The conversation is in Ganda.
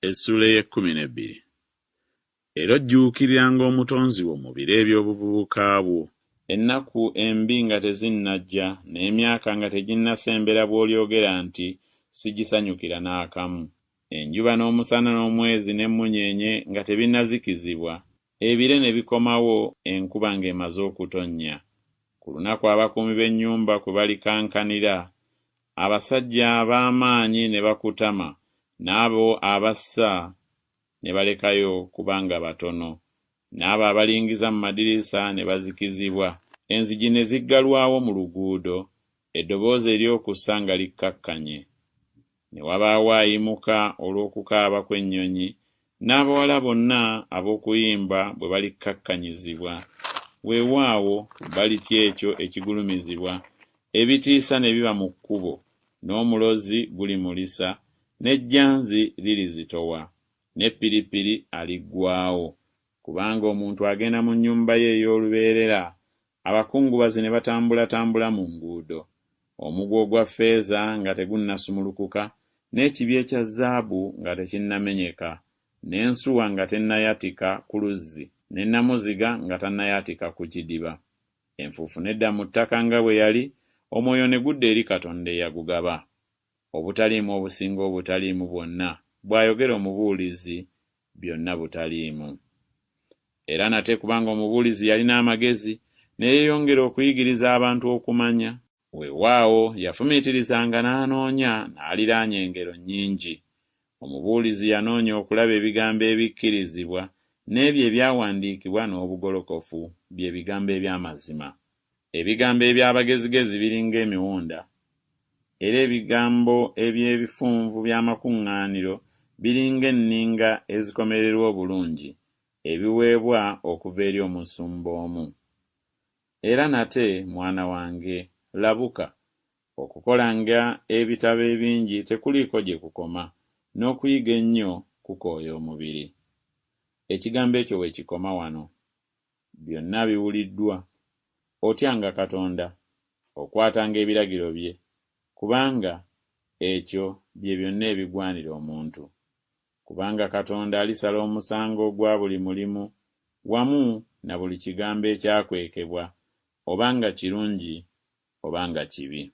Essula y'e12. Era ojjuukiriranga omutonzi wo mu biro eby'obuvubuka bwo. Ennaku embi nga tezinnajja, n'emyaka nga teginnasembera bw'olyogera nti sigisanyukira n'akamu. Enjuba n'omusana n'omwezi n'emmunyeenye nga tebinnazikizibwa, ebire ne bikomawo enkuba ng'emaze okutonnya. Ku lunaku abakuumi b'ennyumba kwe balikankanira, abasajja ab'amaanyi ne bakutama, n'abo abassa ne balekayo kubanga batono, n'abo abalingiza mu madirisa ne bazikizibwa. Enzigi ne ziggalwawo mu luguudo, eddoboozi ery'okussa nga likkakkanye. Ne wabaawo ayimuka olw'okukaaba kw'ennyonyi, n'abawala bonna ab'okuyimba bwe balikkakkanyizibwa. Weewaawo balitya ekyo ekigulumizibwa, ebitiisa ne biba mu kkubo, n'omulozi gulimulisa, n'ejjanzi lirizitowa, ne piripiri aliggwaawo. Kubanga omuntu agenda mu nnyumba ye ey'olubeerera, abakungubazi ne batambulatambula mu nguudo, omugwa ogwa ffeeza nga tegunnasumulukuka, n'ekibya ekya zaabu nga tekinnamenyeka, n'ensuwa nga tennayatika ku luzzi, ne nnamuziga nga tannayatika ku kidiba. Enfuufu nedda mu ttaka nga bwe yali, omwoyo ne gudda eri Katonda eyagugaba. Obutaliimu obusinga obutaliimu bwonna, bw'ayogera omubuulizi, byonna butaliimu. Era nate kubanga omubuulizi yalina amagezi, ne yeeyongera okuyigiriza abantu okumanya. Weewaawo yafumiitirizanga n'anoonya, n'aliraanya engero nnyingi. Omubuulizi yanoonya okulaba ebigambo ebikkirizibwa, n'ebyo ebyawandiikibwa n'obugolokofu, bye bigambo eby'amazima. Ebigambo eby'abagezigezi biringa emiwunda, era ebigambo eby'ebifunvu by'amakuŋŋaaniro biringa enninga ezikomererwa obulungi, ebiweebwa okuva eri omusumba omu. Era nate, mwana wange, labuka, okukolanga ebitabo ebingi tekuliiko gye kukoma, n'okuyiga ennyo kukooya omubiri. Ekigambo ekyo we kikoma wano, byonna biwuliddwa, otyanga Katonda, okwatanga ebiragiro bye, kubanga ekyo bye byonna ebigwanira omuntu. Kubanga Katonda alisala omusango gwa buli mulimu, wamu na buli kigambo ekyakwekebwa, obanga kirungi obanga kibi.